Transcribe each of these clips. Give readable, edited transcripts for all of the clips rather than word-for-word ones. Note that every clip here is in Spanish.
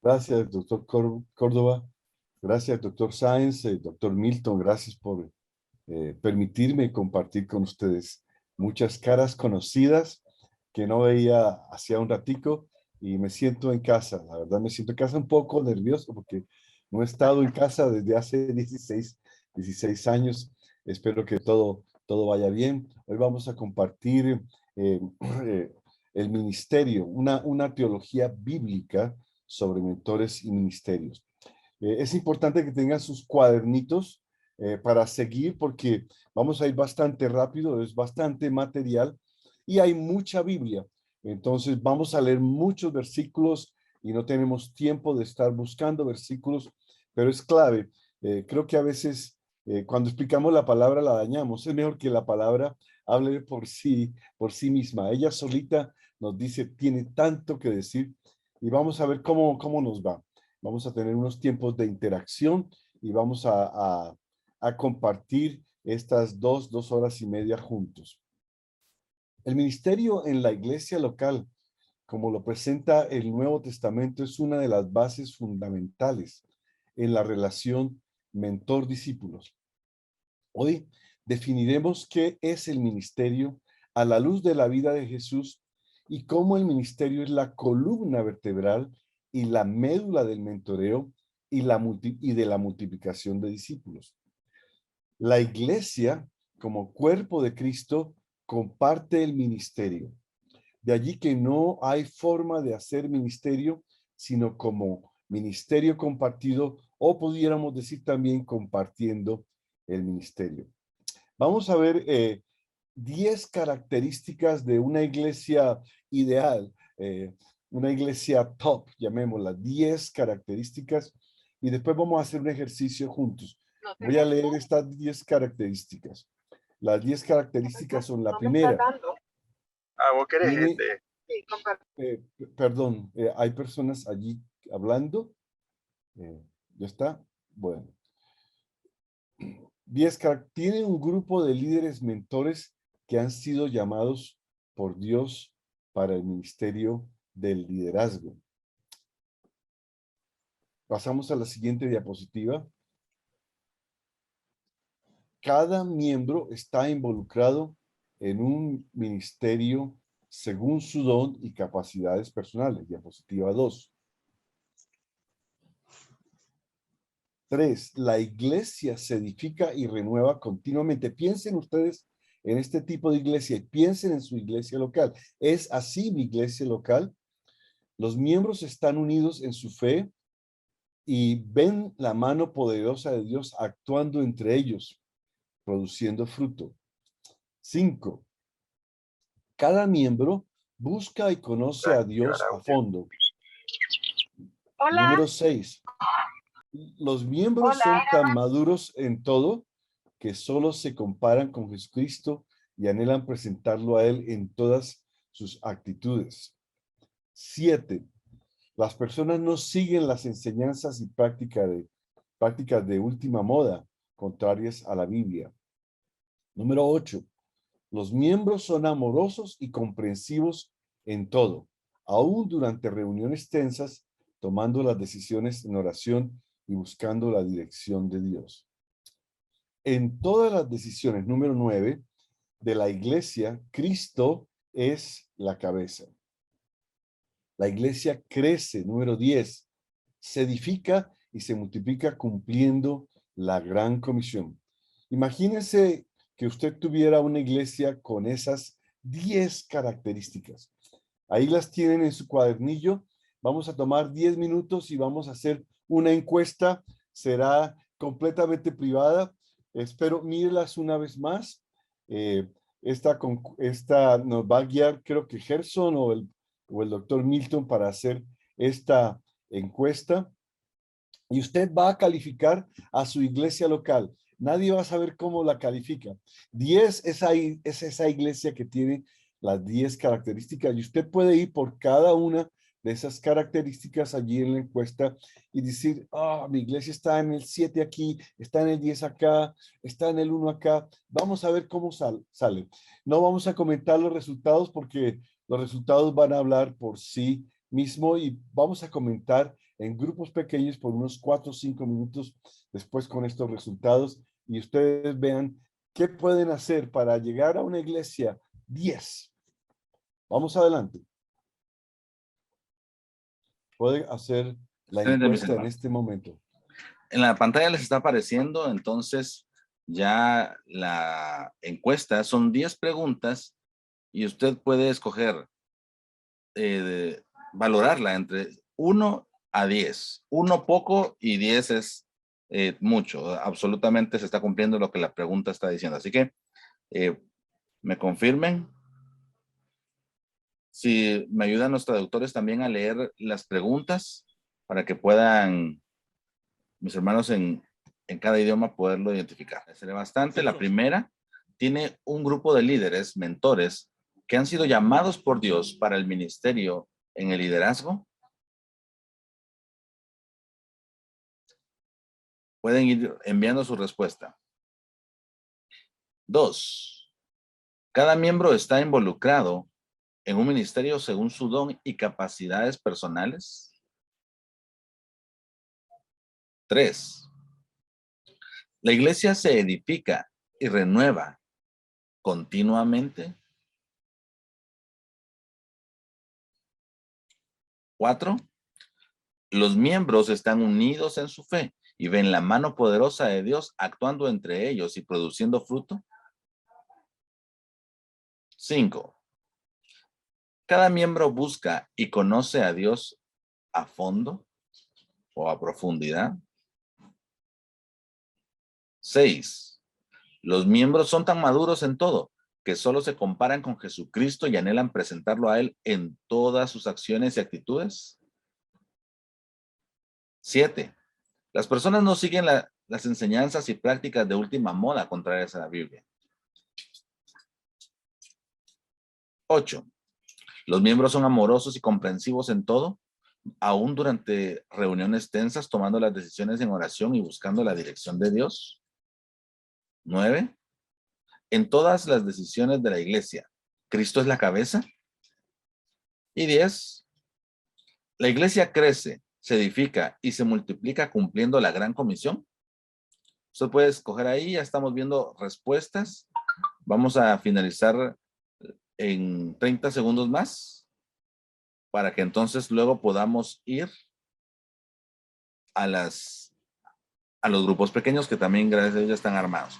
Gracias, doctor Córdoba. Gracias, doctor Sáenz, doctor Milton. Gracias por permitirme compartir con ustedes muchas caras conocidas que no veía hacía un ratico y me siento en casa. La verdad, me siento en casa un poco nervioso porque no he estado en casa desde hace 16 años. Espero que todo vaya bien. Hoy vamos a compartir eh, eh, el ministerio, una teología bíblica sobre mentores y ministerios. Es importante que tengan sus cuadernitos para seguir porque vamos a ir bastante rápido, es bastante material y hay mucha Biblia. Entonces vamos a leer muchos versículos y no tenemos tiempo de estar buscando versículos, pero es clave. Creo que a veces cuando explicamos la palabra la dañamos. Es mejor que la palabra hable por sí misma. Ella solita nos dice, tiene tanto que decir y vamos a ver cómo nos va. Vamos a tener unos tiempos de interacción y vamos a compartir estas dos horas y media juntos. El ministerio en la iglesia local, como lo presenta el Nuevo Testamento, es una de las bases fundamentales en la relación mentor-discípulos. Hoy definiremos qué es el ministerio a la luz de la vida de Jesús y cómo el ministerio es la columna vertebral y la médula del mentoreo y de la multiplicación de discípulos. La iglesia, como cuerpo de Cristo, comparte el ministerio. De allí que no hay forma de hacer ministerio, sino como ministerio compartido, o pudiéramos decir también compartiendo el ministerio. Vamos a ver 10 características de una iglesia ideal, una iglesia top, llamémosla, 10 características, y después vamos a hacer un ejercicio juntos. Voy a leer estas 10 características. Las 10 características son la primera. Ah, ¿vos querés Tiene, este? perdón, hay personas allí hablando. ¿Ya está? Bueno. 10. Tiene un grupo de líderes mentores que han sido llamados por Dios para el ministerio del liderazgo. Pasamos a la siguiente diapositiva. Cada miembro está involucrado en un ministerio según su don y capacidades personales. Diapositiva 2. 3. La iglesia se edifica y renueva continuamente. Piensen ustedes en este tipo de iglesia y piensen en su iglesia local. ¿Es así mi iglesia local? Los miembros están unidos en su fe y ven la mano poderosa de Dios actuando entre ellos, produciendo fruto. 5. Cada miembro busca y conoce a Activar Dios a audio. fondo. Hola, Número 6. Los miembros hola. son tan maduros en todo que solo se comparan con Jesucristo y anhelan presentarlo a Él en todas sus actitudes. 7. Las personas no siguen las enseñanzas y prácticas de última moda, contrarias a la Biblia. Número 8. Los miembros son amorosos y comprensivos en todo, aún durante reuniones tensas, tomando las decisiones en oración y buscando la dirección de Dios. En todas las decisiones, número 9, de la iglesia, Cristo es la cabeza. La iglesia crece, número 10, se edifica y se multiplica cumpliendo la gran comisión. Imagínense que usted tuviera una iglesia con esas 10 características. Ahí las tienen en su cuadernillo. Vamos a tomar 10 minutos y vamos a hacer una encuesta. Será completamente privada. Espero mírelas una vez más. Esta nos va a guiar, creo que Gerson o el doctor Milton para hacer esta encuesta. Y usted va a calificar a su iglesia local. Nadie va a saber cómo la califica. 10 es esa iglesia que tiene las 10 características y usted puede ir por cada una de esas características allí en la encuesta y decir, mi iglesia está en el 7 aquí, está en el 10 acá, está en el 1 acá. Vamos a ver cómo sale. No vamos a comentar los resultados porque los resultados van a hablar por sí mismo y vamos a comentar en grupos pequeños por unos 4 o 5 minutos después con estos resultados y ustedes vean qué pueden hacer para llegar a una iglesia 10. Vamos adelante. Pueden hacer la encuesta en este momento. En la pantalla les está apareciendo entonces ya la encuesta. Son 10 preguntas y usted puede escoger valorarla entre 1 a 10. 1 poco y 10 es mucho. Absolutamente se está cumpliendo lo que la pregunta está diciendo. Así que me confirmen. Si me ayudan los traductores también a leer las preguntas para que puedan mis hermanos en cada idioma poderlo identificar. Seré bastante. La primera tiene un grupo de líderes, mentores, que han sido llamados por Dios para el ministerio en el liderazgo. Pueden ir enviando su respuesta. 2. Cada miembro está involucrado en un ministerio según su don y capacidades personales. 3. La iglesia se edifica y renueva continuamente. 4. Los miembros están unidos en su fe y ven la mano poderosa de Dios actuando entre ellos y produciendo fruto. 5. Cada miembro busca y conoce a Dios a fondo o a profundidad. 6. Los miembros son tan maduros en todo que solo se comparan con Jesucristo y anhelan presentarlo a Él en todas sus acciones y actitudes. 7. Las personas no siguen las enseñanzas y prácticas de última moda contrarias a la Biblia. 8. Los miembros son amorosos y comprensivos en todo, aún durante reuniones tensas, tomando las decisiones en oración y buscando la dirección de Dios. 9. En todas las decisiones de la iglesia, ¿Cristo es la cabeza? Y 10. La iglesia crece, se edifica y se multiplica cumpliendo la gran comisión. Usted puede escoger ahí, ya estamos viendo respuestas. Vamos a finalizar en 30 segundos más para que entonces luego podamos ir a los grupos pequeños que también gracias a Dios ya están armados.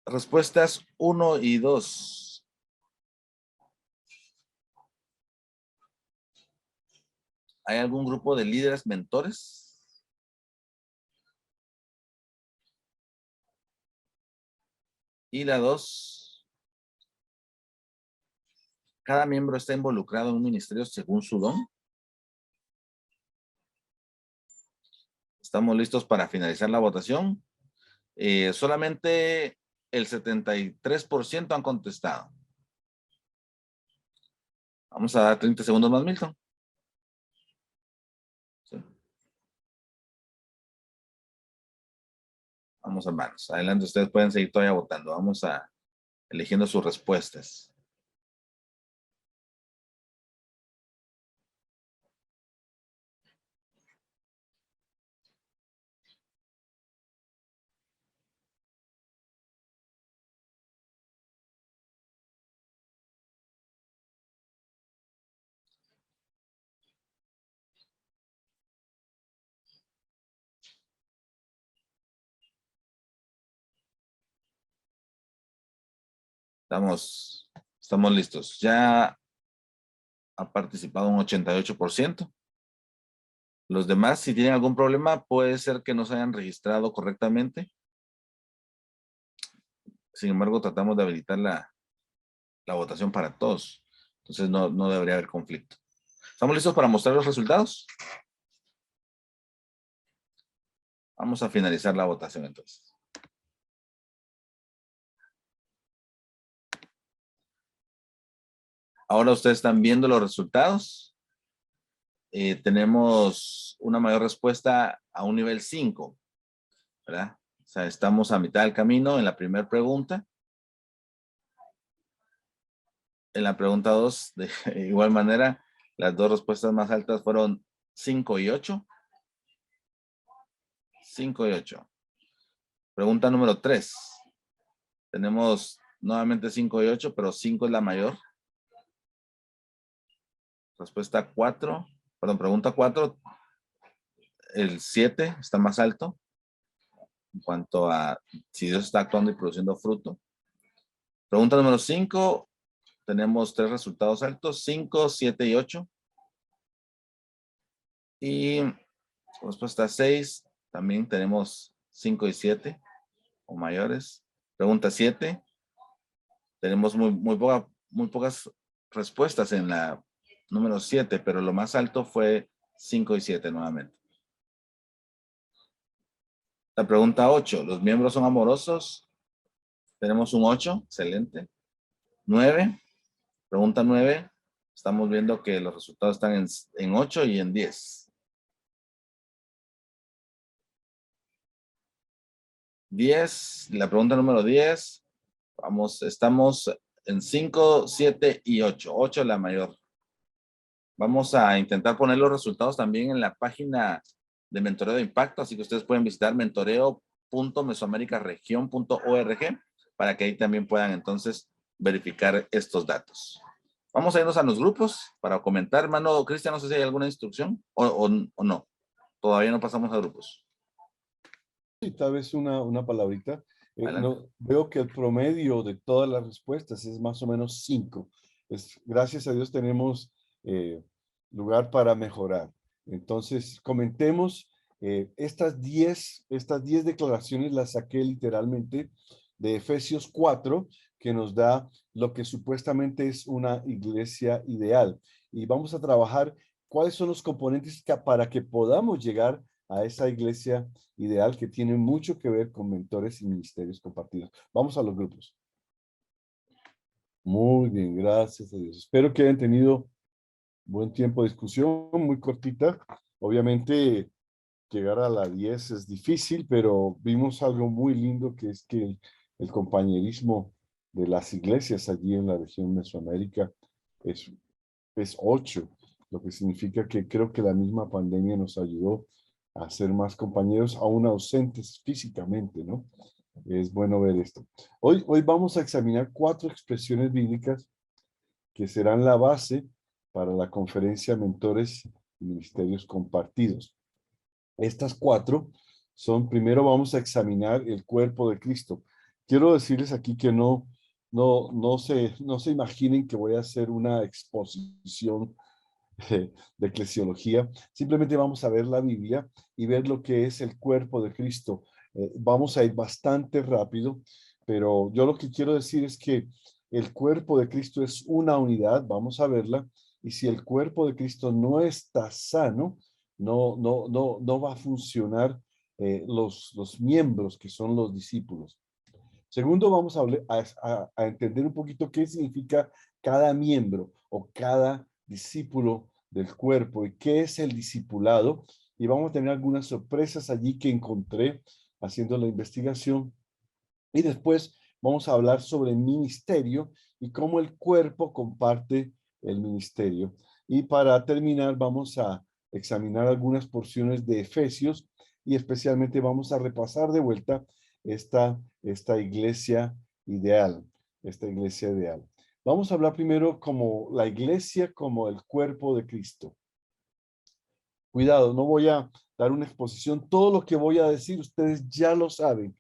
Respuestas 1 y 2. ¿Hay algún grupo de líderes mentores? Y la 2. ¿Cada miembro está involucrado en un ministerio según su don? Estamos listos para finalizar la votación. Solamente el 73% han contestado. Vamos a dar 30 segundos más, Milton. Sí. Vamos, hermanos. Adelante, ustedes pueden seguir todavía votando. Vamos a eligiendo sus respuestas. Estamos listos. Ya ha participado un 88%. Los demás, si tienen algún problema, puede ser que no se hayan registrado correctamente. Sin embargo, tratamos de habilitar la votación para todos. Entonces, no debería haber conflicto. ¿Estamos listos para mostrar los resultados? Vamos a finalizar la votación entonces. Ahora ustedes están viendo los resultados. Tenemos una mayor respuesta a un nivel 5, ¿verdad? O sea, estamos a mitad del camino en la primera pregunta. En la pregunta 2, de igual manera, las dos respuestas más altas fueron 5 y 8. 5 y 8. Pregunta número 3. Tenemos nuevamente 5 y 8, pero 5 es la mayor. Respuesta 4. Perdón, pregunta 4. El 7 está más alto en cuanto a si Dios está actuando y produciendo fruto. Pregunta número 5. Tenemos 3 resultados altos, 5, 7 y 8. Y respuesta 6, también tenemos 5 y 7 o mayores. Pregunta 7. Tenemos muy pocas respuestas en la número 7, pero lo más alto fue 5 y 7 nuevamente. La pregunta 8. ¿Los miembros son amorosos? Tenemos un 8. Excelente. 9. Pregunta 9. Estamos viendo que los resultados están en 8 y en 10. 10. La pregunta número 10. Estamos en 5, 7 y 8. 8 la mayor. Vamos a intentar poner los resultados también en la página de Mentoreo de Impacto, así que ustedes pueden visitar mentoreo.mesoamericaregion.org para que ahí también puedan entonces verificar estos datos. Vamos a irnos a los grupos para comentar. Hermano Cristian, no sé si hay alguna instrucción o no. Todavía no pasamos a grupos. Sí, tal vez una palabrita. Adelante. Veo que el promedio de todas las respuestas es más o menos 5. Gracias a Dios tenemos lugar para mejorar. Entonces, comentemos. Estas 10 declaraciones las saqué literalmente de Efesios 4, que nos da lo que supuestamente es una iglesia ideal. Y vamos a trabajar cuáles son los componentes para que podamos llegar a esa iglesia ideal, que tiene mucho que ver con mentores y ministerios compartidos. Vamos a los grupos. Muy bien, gracias a Dios. Espero que hayan tenido buen tiempo de discusión, muy cortita. Obviamente, llegar a la 10 es difícil, pero vimos algo muy lindo, que es que el compañerismo de las iglesias allí en la región Mesoamérica es 8, lo que significa que creo que la misma pandemia nos ayudó a ser más compañeros, aún ausentes físicamente, ¿no? Es bueno ver esto. Hoy vamos a examinar 4 expresiones bíblicas que serán la base para la conferencia Mentores y Ministerios Compartidos. Estas 4 son, primero vamos a examinar el cuerpo de Cristo. Quiero decirles aquí que no se imaginen que voy a hacer una exposición de eclesiología. Simplemente vamos a ver la Biblia y ver lo que es el cuerpo de Cristo. Vamos a ir bastante rápido, pero yo lo que quiero decir es que el cuerpo de Cristo es una unidad, vamos a verla, y si el cuerpo de Cristo no está sano, no va a funcionar los miembros que son los discípulos. Segundo, vamos a entender un poquito qué significa cada miembro o cada discípulo del cuerpo y qué es el discipulado. Y vamos a tener algunas sorpresas allí que encontré haciendo la investigación. Y después vamos a hablar sobre el ministerio y cómo el cuerpo comparte el ministerio. Y para terminar, vamos a examinar algunas porciones de Efesios y especialmente vamos a repasar de vuelta esta iglesia ideal, Vamos a hablar primero como la iglesia, como el cuerpo de Cristo. Cuidado, no voy a dar una exposición. Todo lo que voy a decir, ustedes ya lo saben,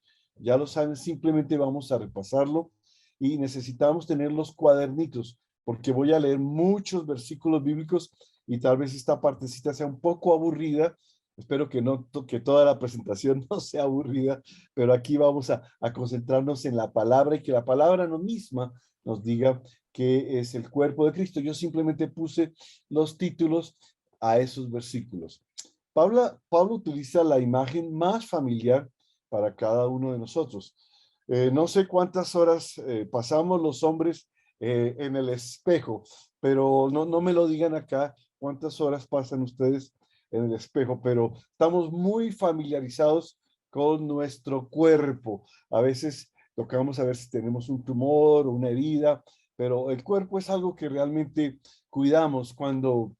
simplemente vamos a repasarlo y necesitamos tener los cuadernitos, porque voy a leer muchos versículos bíblicos y tal vez esta partecita sea un poco aburrida. Espero que toda la presentación no sea aburrida, pero aquí vamos a concentrarnos en la palabra y que la palabra misma nos diga qué es el cuerpo de Cristo. Yo simplemente puse los títulos a esos versículos. Pablo utiliza la imagen más familiar para cada uno de nosotros. No sé cuántas horas pasamos los hombres en el espejo, pero no me lo digan acá cuántas horas pasan ustedes en el espejo, pero estamos muy familiarizados con nuestro cuerpo. A veces tocamos a ver si tenemos un tumor o una herida, pero el cuerpo es algo que realmente cuidamos. Cuando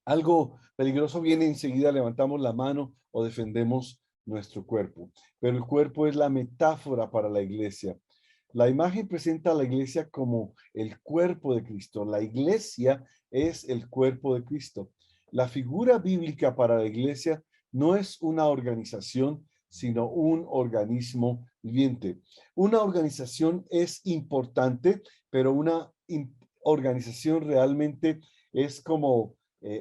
Algo peligroso viene enseguida, levantamos la mano o defendemos nuestro cuerpo. Pero el cuerpo es la metáfora para la iglesia. La imagen presenta a la iglesia como el cuerpo de Cristo. La iglesia es el cuerpo de Cristo. La figura bíblica para la iglesia no es una organización, sino un organismo viviente. Una organización es importante, pero una organización realmente es como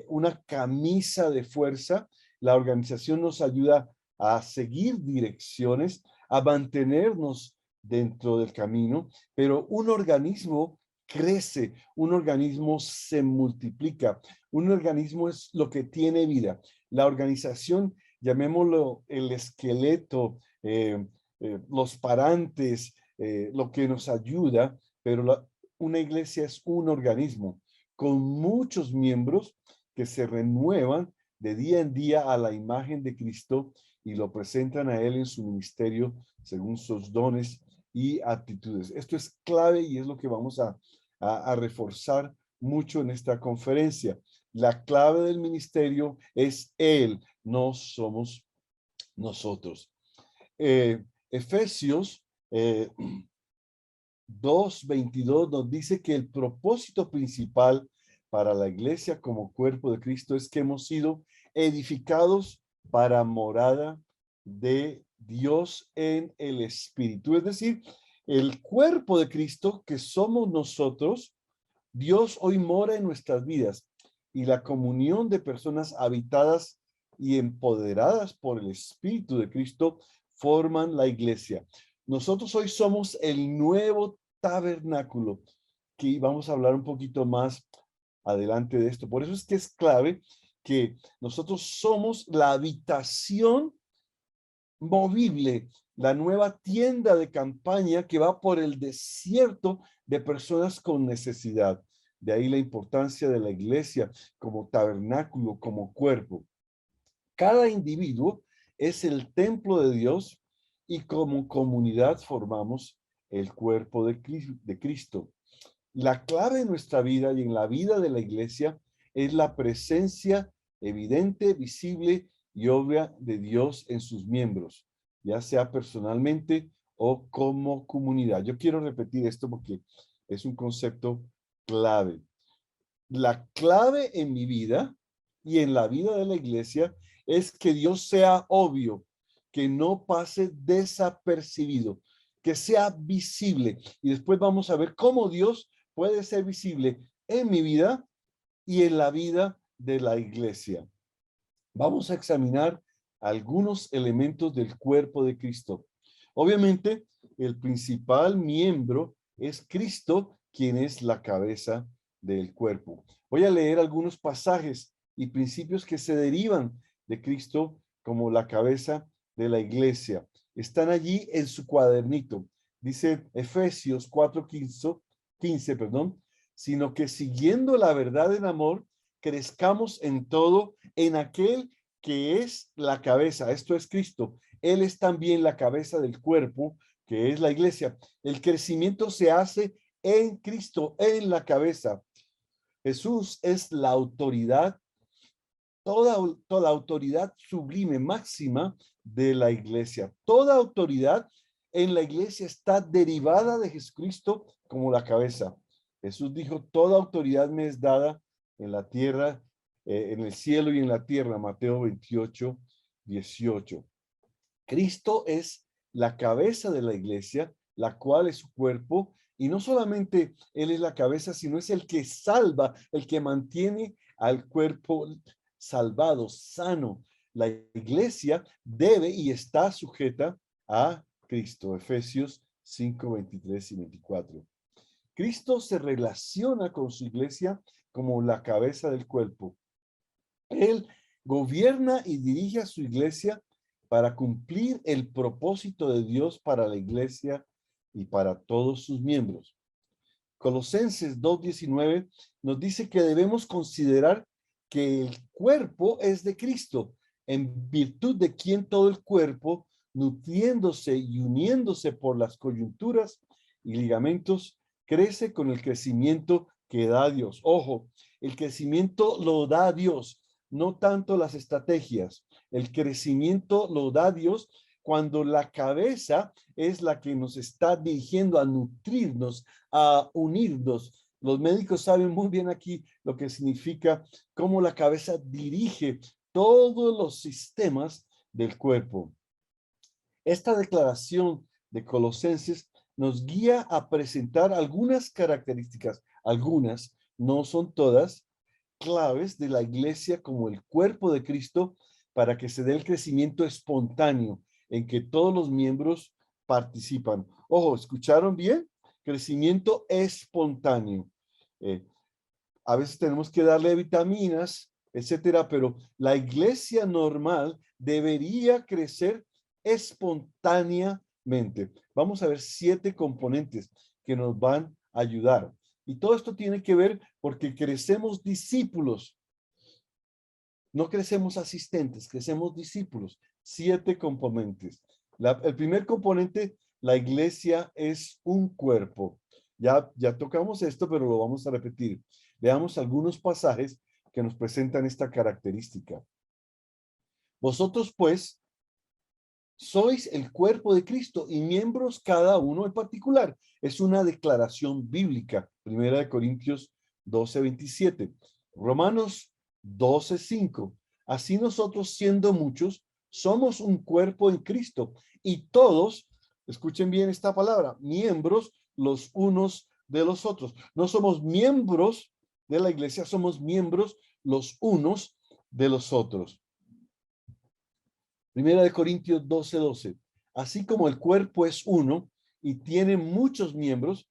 una camisa de fuerza. La organización nos ayuda a seguir direcciones, a mantenernos dentro del camino, pero un organismo crece, un organismo se multiplica, un organismo es lo que tiene vida. La organización, llamémoslo el esqueleto, los parantes, lo que nos ayuda, pero una iglesia es un organismo con muchos miembros que se renuevan de día en día a la imagen de Cristo y lo presentan a Él en su ministerio según sus dones y aptitudes. Esto es clave y es lo que vamos a reforzar mucho en esta conferencia. La clave del ministerio es Él, no somos nosotros. Efesios 2:22 nos dice que el propósito principal para la iglesia como cuerpo de Cristo es que hemos sido edificados para morada de Dios en el Espíritu. Es decir, el cuerpo de Cristo que somos nosotros, Dios hoy mora en nuestras vidas y la comunión de personas habitadas y empoderadas por el Espíritu de Cristo forman la iglesia. Nosotros hoy somos el nuevo tabernáculo, que vamos a hablar un poquito más adelante de esto. Por eso es que es clave que nosotros somos la habitación movible, la nueva tienda de campaña que va por el desierto de personas con necesidad. De ahí la importancia de la iglesia como tabernáculo, como cuerpo. Cada individuo es el templo de Dios y como comunidad formamos el cuerpo de Cristo. La clave en nuestra vida y en la vida de la iglesia es la presencia evidente, visible y obvia de Dios en sus miembros, ya sea personalmente o como comunidad. Yo quiero repetir esto porque es un concepto clave. La clave en mi vida y en la vida de la iglesia es que Dios sea obvio, que no pase desapercibido, que sea visible. Y después vamos a ver cómo Dios puede ser visible en mi vida y en la vida de la iglesia. Vamos a examinar algunos elementos del cuerpo de Cristo. Obviamente, el principal miembro es Cristo, quien es la cabeza del cuerpo. Voy a leer algunos pasajes y principios que se derivan de Cristo como la cabeza de la iglesia. Están allí en su cuadernito. Dice Efesios 4:15, sino que siguiendo la verdad en amor, crezcamos en todo en aquel que es la cabeza. Esto es Cristo. Él es también la cabeza del cuerpo, que es la iglesia. El crecimiento se hace en Cristo, en la cabeza. Jesús es la autoridad, toda autoridad sublime, máxima de la iglesia. Toda autoridad en la iglesia está derivada de Jesucristo como la cabeza. Jesús dijo, toda autoridad me es dada en la tierra, en el cielo y en la tierra. Mateo 28:18. Cristo es la cabeza de la iglesia, la cual es su cuerpo, y no solamente Él es la cabeza, sino es el que salva, el que mantiene al cuerpo salvado, sano. La iglesia debe y está sujeta a Cristo. Efesios 5:23 y 24. Cristo se relaciona con su iglesia como la cabeza del cuerpo. Él gobierna y dirige a su iglesia para cumplir el propósito de Dios para la iglesia y para todos sus miembros. Colosenses 2:19 nos dice que debemos considerar que el cuerpo es de Cristo, en virtud de quien todo el cuerpo, nutriéndose y uniéndose por las coyunturas y ligamentos, crece con el crecimiento que da Dios. Ojo, el crecimiento lo da Dios, no tanto las estrategias. El crecimiento lo da Dios cuando la cabeza es la que nos está dirigiendo a nutrirnos, a unirnos. Los médicos saben muy bien aquí lo que significa cómo la cabeza dirige todos los sistemas del cuerpo. Esta declaración de Colosenses nos guía a presentar algunas características, algunas, no son todas, claves de la iglesia como el cuerpo de Cristo para que se dé el crecimiento espontáneo en que todos los miembros participan. Ojo, ¿escucharon bien? Crecimiento espontáneo. A veces tenemos que darle vitaminas, etcétera, pero la iglesia normal debería crecer espontáneamente. Vamos a ver 7 componentes que nos van a ayudar. Y todo esto tiene que ver porque crecemos discípulos. No crecemos asistentes, crecemos discípulos. 7 componentes. El primer componente, la iglesia es un cuerpo. Ya tocamos esto, pero lo vamos a repetir. Veamos algunos pasajes que nos presentan esta característica. Vosotros, pues, sois el cuerpo de Cristo y miembros cada uno en particular. Es una declaración bíblica. 1 Corintios 12:27. Romanos 12:5. Así nosotros, siendo muchos, somos un cuerpo en Cristo y todos, escuchen bien esta palabra, miembros los unos de los otros. No somos miembros de la iglesia, somos miembros los unos de los otros. 1 Corintios 12:12. Así como el cuerpo es uno y tiene muchos miembros,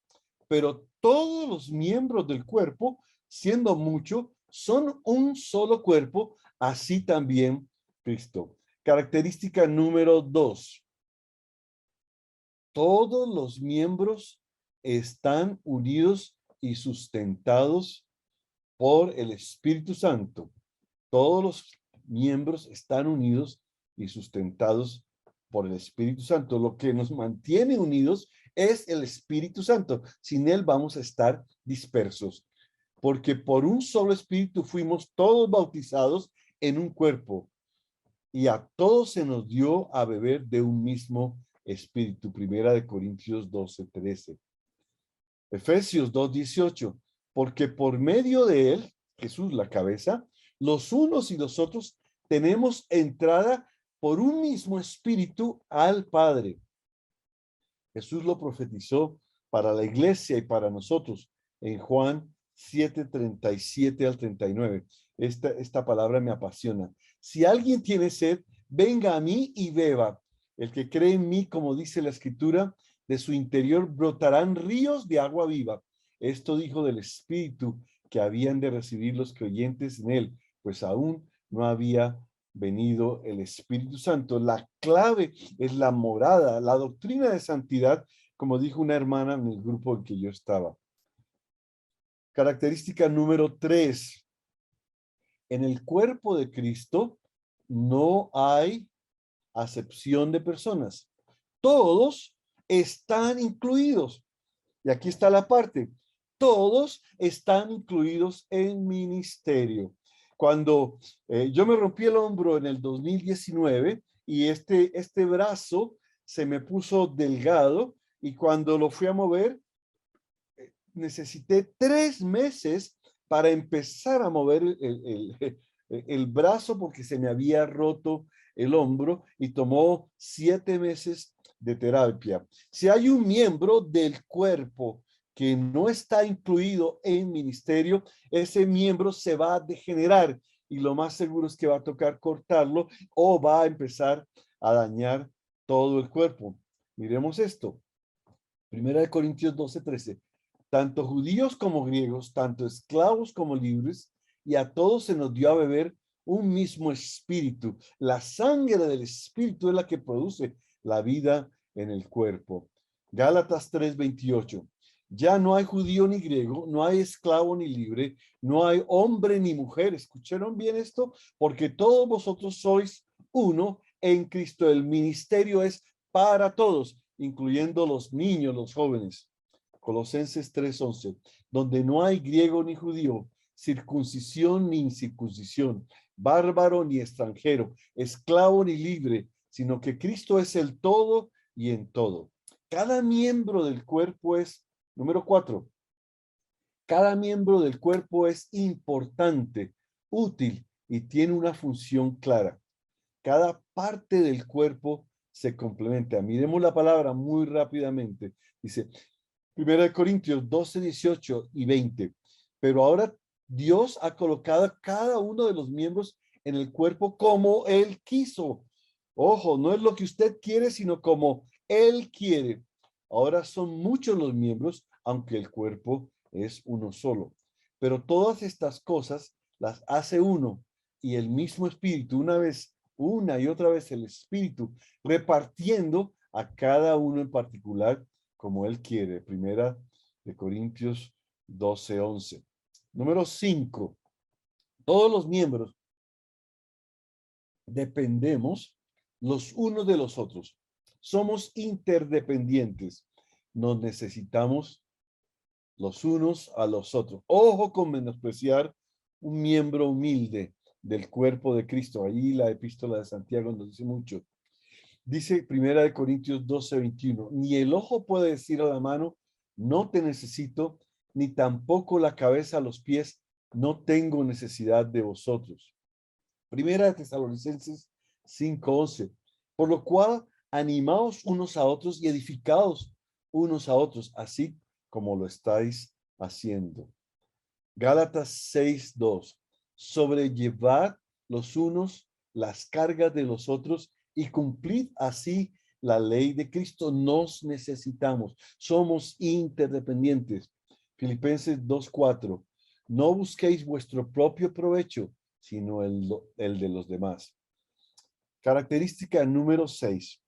pero todos los miembros del cuerpo, siendo mucho, son un solo cuerpo, así también Cristo. Característica número 2. Todos los miembros están unidos y sustentados por el Espíritu Santo. Todos los miembros están unidos y sustentados por el Espíritu Santo. Lo que nos mantiene unidos es el Espíritu Santo. Sin él vamos a estar dispersos. Porque por un solo Espíritu fuimos todos bautizados en un cuerpo. Y a todos se nos dio a beber de un mismo Espíritu. 1 Corintios 12:13. Efesios 2:18. Porque por medio de él, Jesús la cabeza, los unos y los otros tenemos entrada por un mismo espíritu al Padre. Jesús lo profetizó para la iglesia y para nosotros en Juan 7:37 al 39. Esta palabra me apasiona. Si alguien tiene sed, venga a mí y beba. El que cree en mí, como dice la escritura, de su interior brotarán ríos de agua viva. Esto dijo del Espíritu que habían de recibir los creyentes en él, pues aún no había venido el Espíritu Santo. La clave es la morada, la doctrina de santidad, como dijo una hermana en el grupo en que yo estaba. Característica número 3. En el cuerpo de Cristo no hay acepción de personas. Todos están incluidos. Y aquí está la parte. Todos están incluidos en ministerio. Cuando yo me rompí el hombro en el 2019 y este brazo se me puso delgado y cuando lo fui a mover, necesité 3 meses para empezar a mover el brazo porque se me había roto el hombro y tomó 7 meses de terapia. Si hay un miembro del cuerpo que no está incluido en ministerio, ese miembro se va a degenerar y lo más seguro es que va a tocar cortarlo o va a empezar a dañar todo el cuerpo. Miremos esto. 1 Corintios 12:13. Tanto judíos como griegos, tanto esclavos como libres, y a todos se nos dio a beber un mismo espíritu. La sangre del espíritu es la que produce la vida en el cuerpo. Gálatas 3:28. Ya no hay judío ni griego, no hay esclavo ni libre, no hay hombre ni mujer. ¿Escucharon bien esto? Porque todos vosotros sois uno en Cristo. El ministerio es para todos, incluyendo los niños, los jóvenes. Colosenses 3:11, donde no hay griego ni judío, circuncisión ni incircuncisión, bárbaro ni extranjero, esclavo ni libre, sino que Cristo es el todo y en todo. Cada miembro del cuerpo es, número 4, cada miembro del cuerpo es importante, útil y tiene una función clara. Cada parte del cuerpo se complementa. Miremos la palabra muy rápidamente. Dice, 1 Corintios 12, 18 y 20. Pero ahora Dios ha colocado a cada uno de los miembros en el cuerpo como Él quiso. Ojo, no es lo que usted quiere, sino como Él quiere. Ahora son muchos los miembros, aunque el cuerpo es uno solo. Pero todas estas cosas las hace uno y el mismo Espíritu, una y otra vez el Espíritu, repartiendo a cada uno en particular como Él quiere. 1 Corintios 12, 11. Número 5. Todos los miembros dependemos los unos de los otros. Somos interdependientes. Nos necesitamos los unos a los otros. Ojo con menospreciar un miembro humilde del cuerpo de Cristo. Ahí la epístola de Santiago nos dice mucho. Dice 1 Corintios 12, 21, ni el ojo puede decir a la mano, no te necesito, ni tampoco la cabeza a los pies, no tengo necesidad de vosotros. 1 Tesalonicenses 5:11, por lo cual animaos unos a otros y edificaos unos a otros, así como lo estáis haciendo. Gálatas 6:2, sobrellevad los unos las cargas de los otros y cumplid así la ley de Cristo. Nos necesitamos, somos interdependientes. Filipenses 2:4, no busquéis vuestro propio provecho, sino el de los demás. Característica número 6.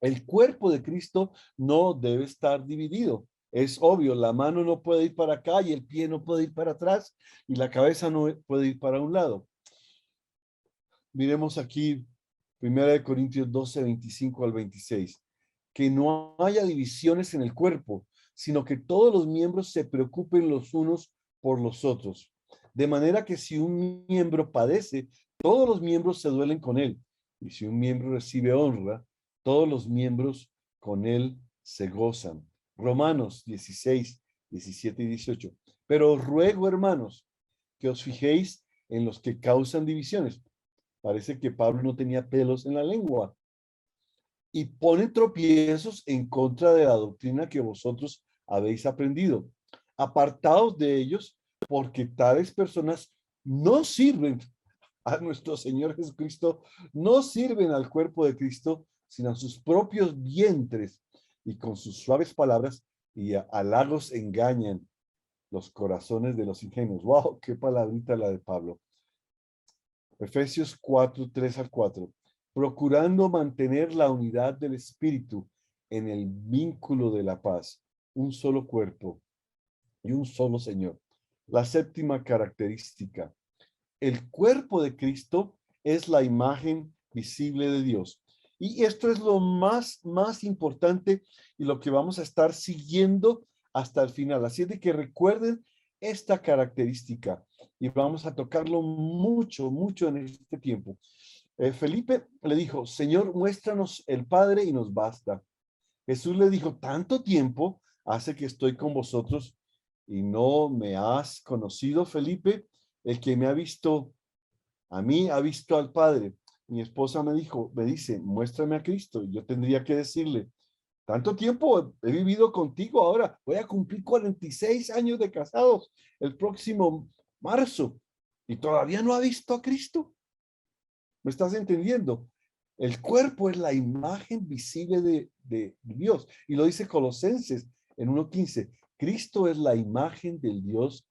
El cuerpo de Cristo no debe estar dividido. Es obvio, la mano no puede ir para acá y el pie no puede ir para atrás y la cabeza no puede ir para un lado. Miremos aquí 1 Corintios 12, 25 al 26. Que no haya divisiones en el cuerpo, sino que todos los miembros se preocupen los unos por los otros. De manera que si un miembro padece, todos los miembros se duelen con él. Y si un miembro recibe honra, todos los miembros con él se gozan. Romanos 16, 17 y 18. Pero os ruego, hermanos, que os fijéis en los que causan divisiones. Parece que Pablo no tenía pelos en la lengua. Y ponen tropiezos en contra de la doctrina que vosotros habéis aprendido. Apartaos de ellos, porque tales personas no sirven a nuestro Señor Jesucristo, no sirven al cuerpo de Cristo, sino a sus propios vientres, y con sus suaves palabras y halagos engañan los corazones de los ingenuos. ¡Wow! ¡Qué palabrita la de Pablo! Efesios 4, 3 al 4. Procurando mantener la unidad del Espíritu en el vínculo de la paz, un solo cuerpo y un solo Señor. La séptima característica. El cuerpo de Cristo es la imagen visible de Dios. Y esto es lo más importante y lo que vamos a estar siguiendo hasta el final. Así de que recuerden esta característica y vamos a tocarlo mucho en este tiempo. Felipe le dijo, Señor, muéstranos el Padre y nos basta. Jesús le dijo, tanto tiempo hace que estoy con vosotros y no me has conocido, Felipe. El que me ha visto a mí ha visto al Padre. Mi esposa me dice, muéstrame a Cristo. Y yo tendría que decirle, tanto tiempo he vivido contigo, ahora voy a cumplir 46 años de casados el próximo marzo y todavía no ha visto a Cristo. ¿Me estás entendiendo? El cuerpo es la imagen visible de Dios. Y lo dice Colosenses en 1:15. Cristo es la imagen del Dios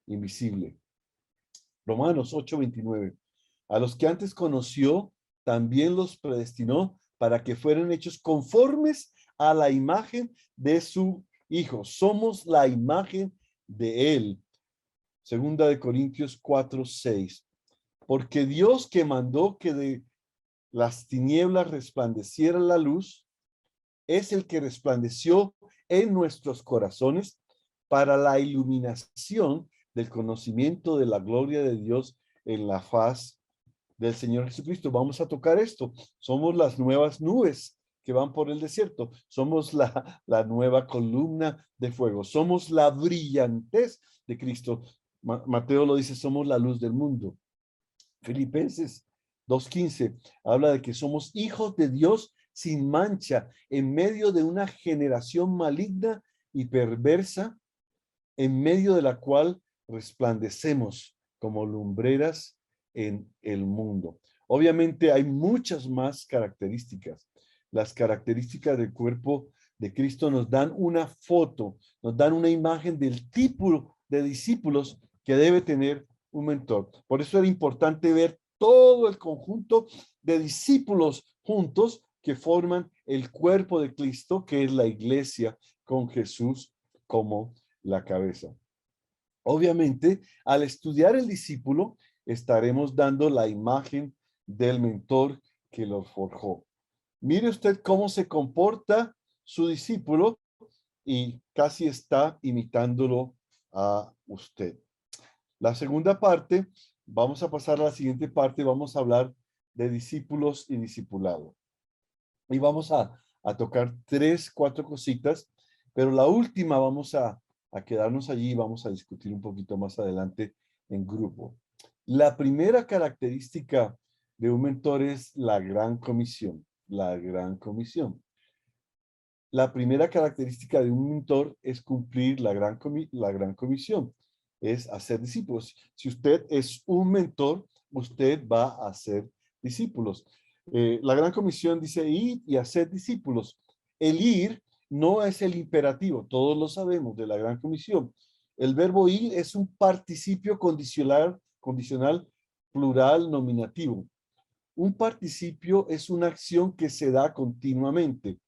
invisible. Romanos 8:29. A los que antes conoció, también los predestinó para que fueran hechos conformes a la imagen de su Hijo. Somos la imagen de Él. Segunda de Corintios 4:6. Porque Dios que mandó que de las tinieblas resplandeciera la luz, es el que resplandeció en nuestros corazones para la iluminación del conocimiento de la gloria de Dios en la faz del Señor Jesucristo. Vamos a tocar esto. Somos las nuevas nubes que van por el desierto. Somos la nueva columna de fuego. Somos la brillantez de Cristo. Mateo lo dice, somos la luz del mundo. Filipenses 2:15 habla de que somos hijos de Dios sin mancha en medio de una generación maligna y perversa, en medio de la cual resplandecemos como lumbreras en el mundo. Obviamente hay muchas más características. Las características del cuerpo de Cristo nos dan una foto, nos dan una imagen del tipo de discípulos que debe tener un mentor. Por eso era importante ver todo el conjunto de discípulos juntos que forman el cuerpo de Cristo, que es la iglesia con Jesús como la cabeza. Obviamente, al estudiar el discípulo, estaremos dando la imagen del mentor que lo forjó. Mire usted cómo se comporta su discípulo y casi está imitándolo a usted. La segunda parte, vamos a pasar a la siguiente parte, vamos a hablar de discípulos y discipulado. Y vamos a tocar 3, 4 cositas, pero la última vamos a quedarnos allí y vamos a discutir un poquito más adelante en grupo. La primera característica de un mentor es la gran comisión. La gran comisión. La primera característica de un mentor es cumplir la gran comisión, es hacer discípulos. Si usted es un mentor, usted va a hacer discípulos. La gran comisión dice ir y hacer discípulos. El ir no es el imperativo, todos lo sabemos de la gran comisión. El verbo ir es un participio condicional plural nominativo. Un participio es una acción que se da continuamente.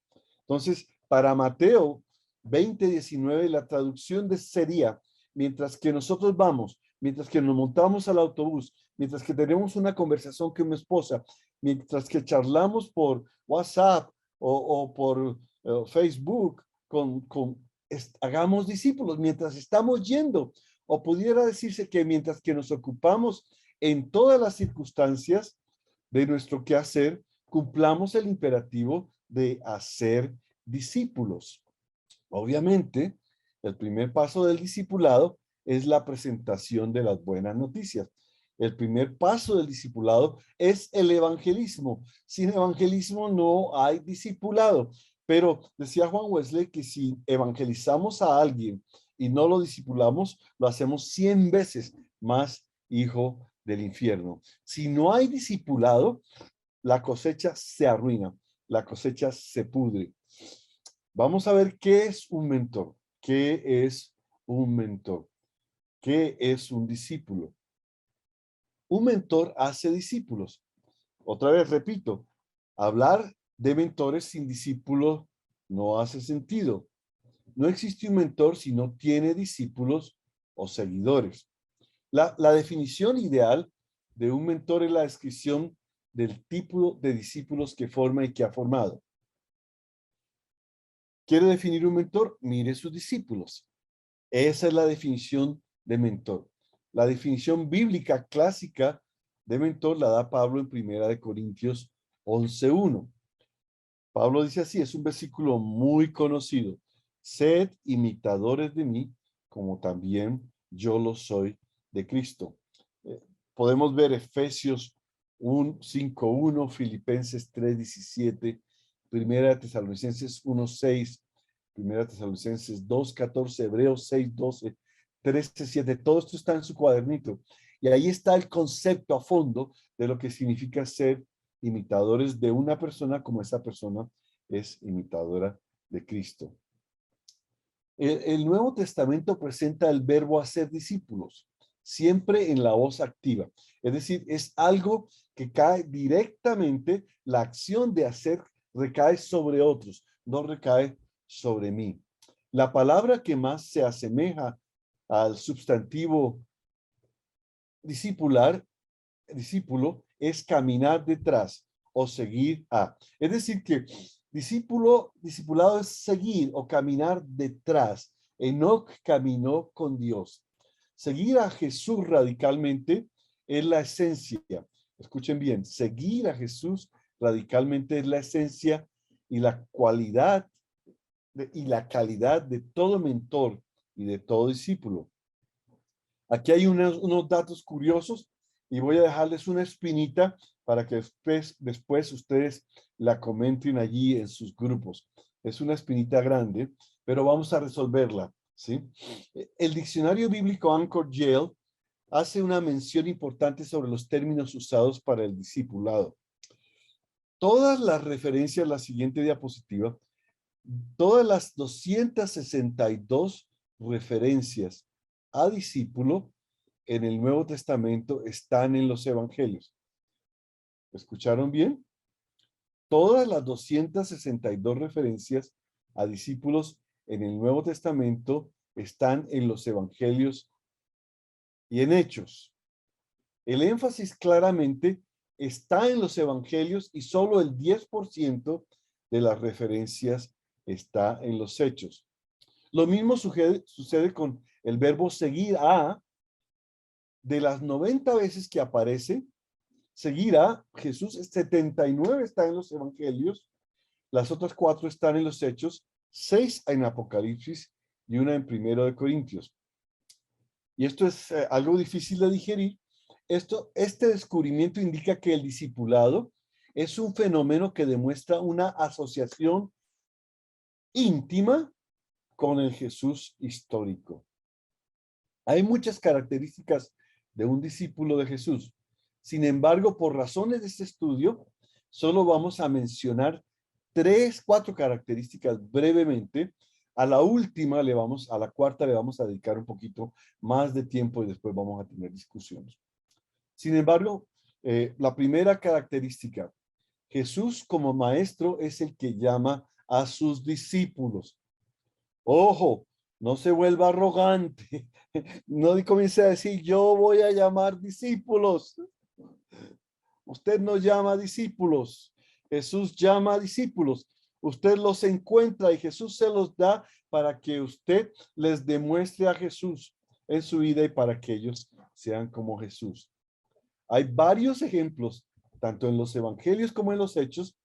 Entonces, para Mateo 20:19, la traducción sería, mientras que nosotros vamos, mientras que nos montamos al autobús, mientras que tenemos una conversación con mi esposa, mientras que charlamos por WhatsApp o por Facebook, hagamos discípulos mientras estamos yendo. O pudiera decirse que mientras que nos ocupamos en todas las circunstancias de nuestro quehacer, cumplamos el imperativo de hacer discípulos. Obviamente, el primer paso del discipulado es la presentación de las buenas noticias. El primer paso del discipulado es el evangelismo. Sin evangelismo no hay discipulado. Pero decía Juan Wesley que si evangelizamos a alguien y no lo discipulamos, lo hacemos 100 veces más hijo del infierno. Si no hay discipulado, la cosecha se arruina, la cosecha se pudre. Vamos a ver qué es un mentor. ¿Qué es un mentor? ¿Qué es un discípulo? Un mentor hace discípulos. Otra vez repito, hablar de mentores sin discípulos no hace sentido. No existe un mentor si no tiene discípulos o seguidores. La definición ideal de un mentor es la descripción del tipo de discípulos que forma y que ha formado. ¿Quiere definir un mentor? Mire sus discípulos. Esa es la definición de mentor. La definición bíblica clásica de mentor la da Pablo en 1 Corintios 11:1. Pablo dice así, es un versículo muy conocido. Sed imitadores de mí, como también yo lo soy de Cristo. Podemos ver Efesios 5:1, Filipenses 3:17, Primera Tesalonicenses 1:6, Primera Tesalonicenses 2:14, Hebreos 6:12, 13:7. Todo esto está en su cuadernito. Y ahí está el concepto a fondo de lo que significa ser imitadores de una persona como esa persona es imitadora de Cristo. El Nuevo Testamento presenta el verbo hacer discípulos, siempre en la voz activa. Es decir, es algo que cae directamente, la acción de hacer recae sobre otros, no recae sobre mí. La palabra que más se asemeja al sustantivo discipulo es caminar detrás o seguir a. Es decir que Discipulado es seguir o caminar detrás. Enoc caminó con Dios. Seguir a Jesús radicalmente es la esencia. Escuchen bien, seguir a Jesús radicalmente es la esencia y la cualidad y la calidad de todo mentor y de todo discípulo. Aquí hay unos datos curiosos y voy a dejarles una espinita para que después ustedes la comenten allí en sus grupos. Es una espinita grande, pero vamos a resolverla, ¿sí? El diccionario bíblico Anchor Yale hace una mención importante sobre los términos usados para el discipulado. Todas las referencias, la siguiente diapositiva, todas las 262 referencias a discípulo en el Nuevo Testamento están en los evangelios. ¿Escucharon bien? Todas las 262 referencias a discípulos en el Nuevo Testamento están en los evangelios y en Hechos. El énfasis claramente está en los evangelios y solo el 10% de las referencias está en los Hechos. Lo mismo sucede con el verbo seguir a. De las 90 veces que aparece, seguir a Jesús, 79 están en los evangelios, las otras 4 están en los Hechos, 6 en Apocalipsis y una en 1 de Corintios. Y esto es algo difícil de digerir. Este descubrimiento indica que el discipulado es un fenómeno que demuestra una asociación íntima con el Jesús histórico. Hay muchas características de un discípulo de Jesús. Sin embargo, por razones de este estudio, solo vamos a mencionar 4 características brevemente. A la cuarta le vamos a dedicar un poquito más de tiempo y después vamos a tener discusiones. Sin embargo, la primera característica, Jesús como maestro es el que llama a sus discípulos. Ojo, no se vuelva arrogante. No comience a decir, yo voy a llamar discípulos. Usted no llama discípulos. Jesús llama discípulos. Usted los encuentra y Jesús se los da para que usted les demuestre a Jesús en su vida y para que ellos sean como Jesús. Hay varios ejemplos, tanto en los evangelios como en los hechos,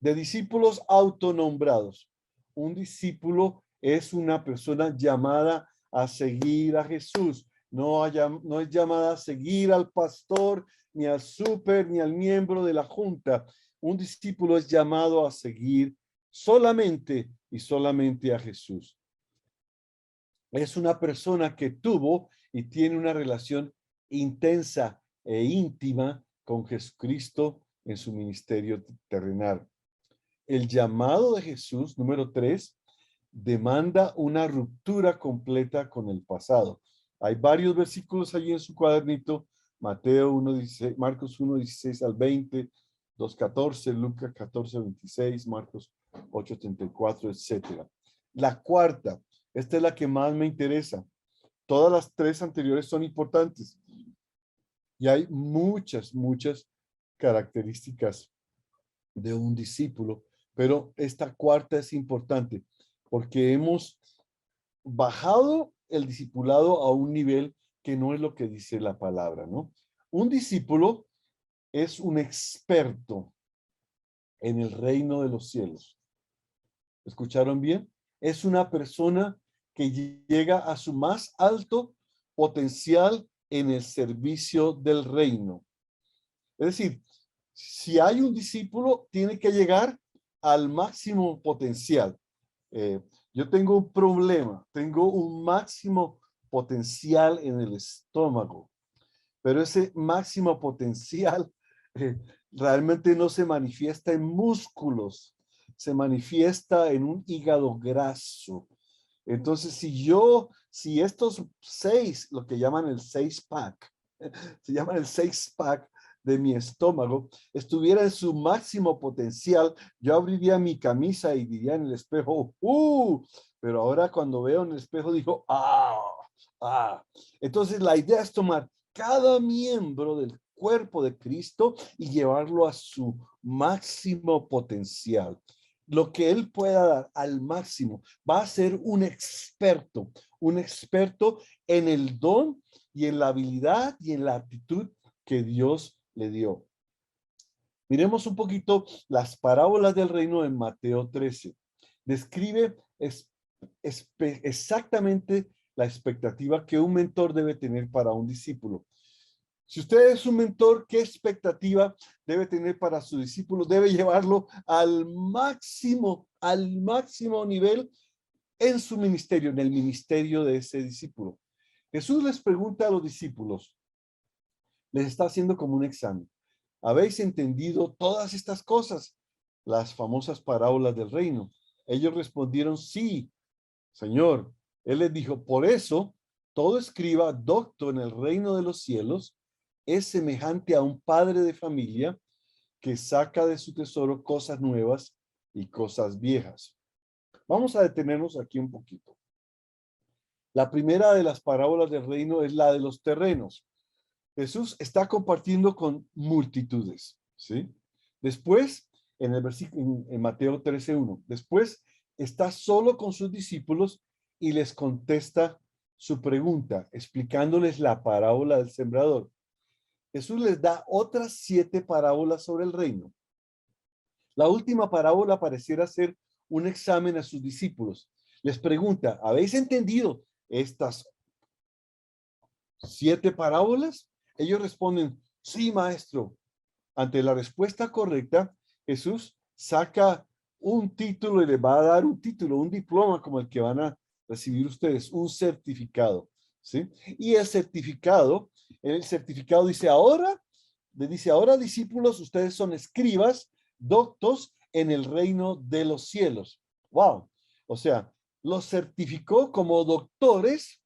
de discípulos autonombrados. Un discípulo es una persona llamada a seguir a Jesús. No es llamada a seguir al pastor, ni al súper, ni al miembro de la junta. Un discípulo es llamado a seguir solamente y solamente a Jesús. Es una persona que tuvo y tiene una relación intensa e íntima con Jesucristo en su ministerio terrenal. El llamado de Jesús, número 3, demanda una ruptura completa con el pasado. Hay varios versículos allí en su cuadernito, Mateo 1:16, Marcos 1:16 al 20, 2:14, Lucas 14:26, Marcos 8:34, etc. La cuarta, esta es la que más me interesa. Todas las 3 anteriores son importantes. Y hay muchas características de un discípulo, pero esta cuarta es importante porque hemos bajado el discipulado a un nivel que no es lo que dice la palabra, ¿no? Un discípulo es un experto en el reino de los cielos. ¿Escucharon bien? Es una persona que llega a su más alto potencial en el servicio del reino. Es decir, si hay un discípulo, tiene que llegar al máximo potencial. Yo tengo un problema, tengo un máximo potencial en el estómago, pero ese máximo potencial realmente no se manifiesta en músculos, se manifiesta en un hígado graso. Entonces, si estos 6, lo que llaman el 6-pack, se llaman el 6-pack de mi estómago, estuviera en su máximo potencial, yo abriría mi camisa y diría en el espejo, pero ahora cuando veo en el espejo digo, Entonces la idea es tomar cada miembro del cuerpo de Cristo y llevarlo a su máximo potencial. lo que él pueda dar al máximo. Va a ser un experto en el don y en la habilidad y en la actitud que Dios le dio. Miremos un poquito las parábolas del reino en Mateo 13. Describe exactamente la expectativa que un mentor debe tener para un discípulo. Si usted es un mentor, ¿qué expectativa debe tener para su discípulo? Debe llevarlo al máximo nivel en su ministerio, en el ministerio de ese discípulo. Jesús les pregunta a los discípulos, les está haciendo como un examen. ¿Habéis entendido todas estas cosas? Las famosas parábolas del reino. Ellos respondieron, sí, Señor. Él les dijo, por eso, todo escriba docto en el reino de los cielos es semejante a un padre de familia que saca de su tesoro cosas nuevas y cosas viejas. Vamos a detenernos aquí un poquito. La primera de las parábolas del reino es la de los terrenos. Jesús está compartiendo con multitudes, ¿sí? Después, en el versículo, en Mateo 13:1, después está solo con sus discípulos y les contesta su pregunta, explicándoles la parábola del sembrador. Jesús les da otras 7 parábolas sobre el reino. La última parábola pareciera ser un examen a sus discípulos. Les pregunta, ¿habéis entendido estas 7 parábolas? Ellos responden, sí, maestro. Ante la respuesta correcta, Jesús saca un título y le va a dar un título, un diploma como el que van a recibir ustedes, un certificado, ¿sí? Y el certificado dice, ahora discípulos, ustedes son escribas, doctos en el reino de los cielos. Wow. O sea, los certificó como doctores,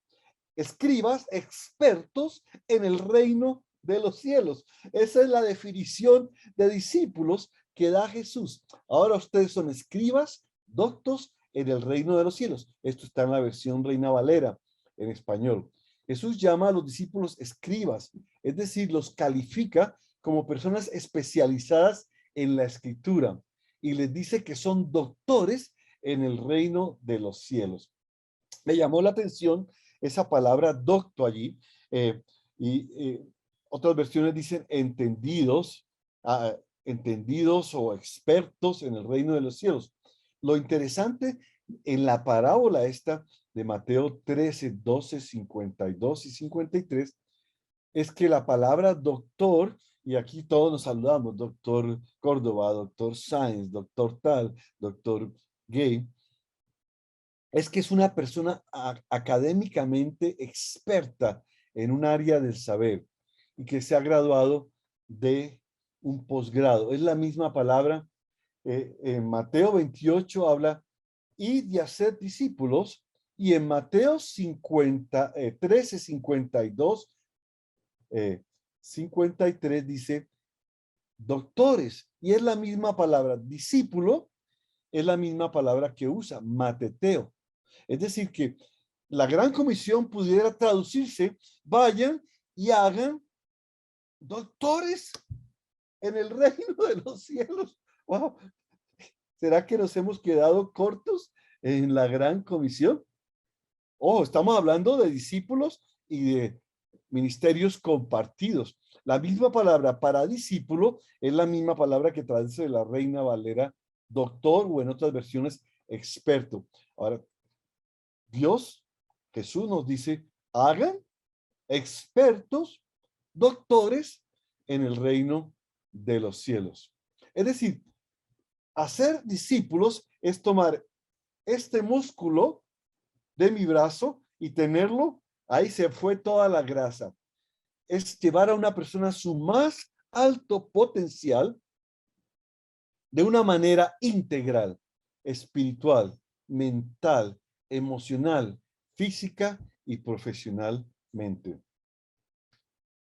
escribas, expertos en el reino de los cielos. Esa es la definición de discípulos que da Jesús. Ahora ustedes son escribas, doctos en el reino de los cielos. Esto está en la versión Reina Valera en español. Jesús llama a los discípulos escribas, es decir, los califica como personas especializadas en la escritura y les dice que son doctores en el reino de los cielos. Me llamó la atención esa palabra docto allí, otras versiones dicen entendidos, entendidos o expertos en el reino de los cielos. Lo interesante en la parábola esta de Mateo 13, 12, 52 y 53 es que la palabra doctor, y aquí todos nos saludamos, doctor Córdoba, doctor Sáenz, doctor tal, doctor Gay, es que es una persona académicamente experta en un área del saber y que se ha graduado de un posgrado. Es la misma palabra. En Mateo 28 habla y de hacer discípulos, y en Mateo 13, 52, 53 dice doctores, y es la misma palabra. Discípulo es la misma palabra que usa, mateteo. Es decir, que la gran comisión pudiera traducirse, vayan y hagan doctores en el reino de los cielos. Wow. ¿Será que nos hemos quedado cortos en la gran comisión? Oh, estamos hablando de discípulos y de ministerios compartidos. La misma palabra para discípulo es la misma palabra que traduce de la Reina Valera, doctor, o en otras versiones, experto. Ahora, Dios, Jesús nos dice, hagan expertos, doctores en el reino de los cielos. Es decir, hacer discípulos es tomar este músculo de mi brazo y tenerlo, ahí se fue toda la grasa. Es llevar a una persona a su más alto potencial de una manera integral, espiritual, mental, emocional, física y profesionalmente.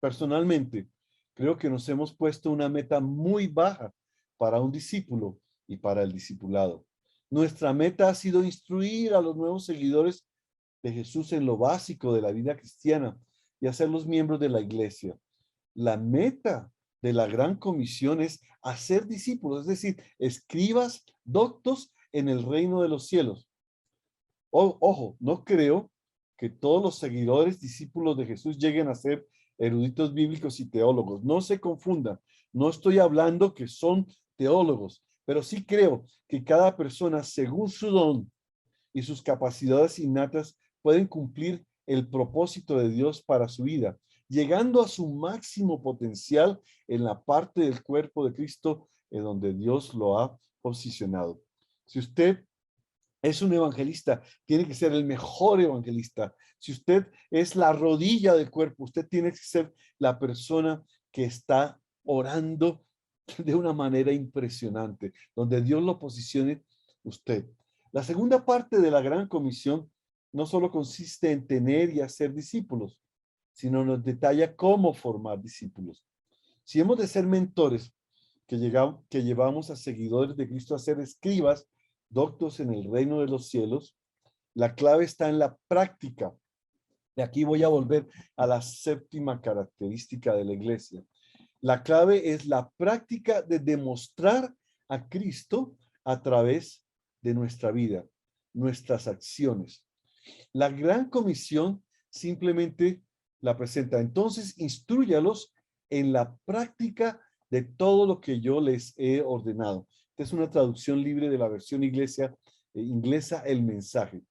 Personalmente, creo que nos hemos puesto una meta muy baja para un discípulo y para el discipulado. Nuestra meta ha sido instruir a los nuevos seguidores de Jesús en lo básico de la vida cristiana y hacerlos miembros de la iglesia. La meta de la gran comisión es hacer discípulos, es decir, escribas doctos en el reino de los cielos. Ojo, no creo que todos los seguidores, discípulos de Jesús lleguen a ser eruditos bíblicos y teólogos. No se confundan. No estoy hablando que son teólogos, pero sí creo que cada persona, según su don y sus capacidades innatas, pueden cumplir el propósito de Dios para su vida, llegando a su máximo potencial en la parte del cuerpo de Cristo en donde Dios lo ha posicionado. Si usted es un evangelista, tiene que ser el mejor evangelista. Si usted es la rodilla del cuerpo, usted tiene que ser la persona que está orando de una manera impresionante, donde Dios lo posicione usted. La segunda parte de la gran comisión no solo consiste en tener y hacer discípulos, sino nos detalla cómo formar discípulos. Si hemos de ser mentores, que llevamos a seguidores de Cristo a ser escribas, doctos en el reino de los cielos, la clave está en la práctica. Y aquí voy a volver a la séptima característica de la iglesia. La clave es la práctica de demostrar a Cristo a través de nuestra vida, nuestras acciones. La gran comisión simplemente la presenta. Entonces, instrúyalos en la práctica de todo lo que yo les he ordenado. Esta es una traducción libre de la versión inglesa, el mensaje.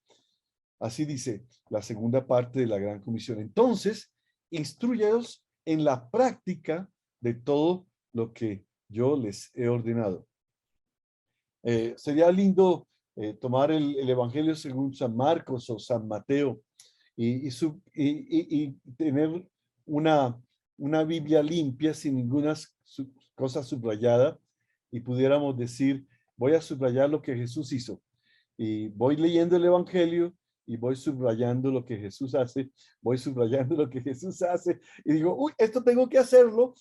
Así dice la segunda parte de la gran comisión. Entonces, instrúyalos en la práctica de todo lo que yo les he ordenado. Sería lindo tomar el Evangelio según San Marcos o San Mateo y tener una Biblia limpia sin ninguna cosa subrayada y pudiéramos decir, voy a subrayar lo que Jesús hizo y voy leyendo el Evangelio y voy subrayando lo que Jesús hace, voy subrayando lo que Jesús hace y digo, uy, esto tengo que hacerlo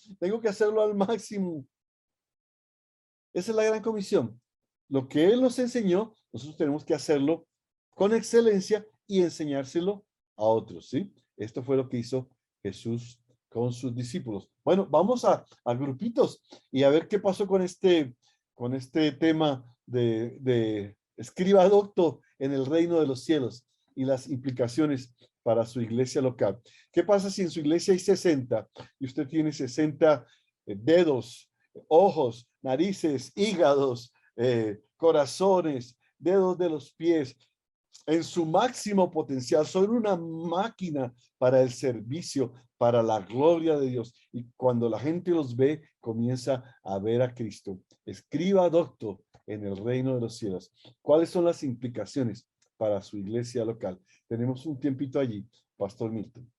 al máximo. Esa es la gran comisión. Lo que Él nos enseñó, nosotros tenemos que hacerlo con excelencia y enseñárselo a otros, ¿sí? Esto fue lo que hizo Jesús con sus discípulos. Bueno, vamos a grupitos y a ver qué pasó con este tema de escriba docto en el reino de los cielos y las implicaciones para su iglesia local. ¿Qué pasa si en su iglesia hay 60 y usted tiene 60 dedos, ojos, narices, hígados, corazones, dedos de los pies, en su máximo potencial? Son una máquina para el servicio, para la gloria de Dios. Y cuando la gente los ve, comienza a ver a Cristo. Escriba docto en el reino de los cielos. ¿Cuáles son las implicaciones para su iglesia local? Tenemos un tiempito allí, Pastor Milton.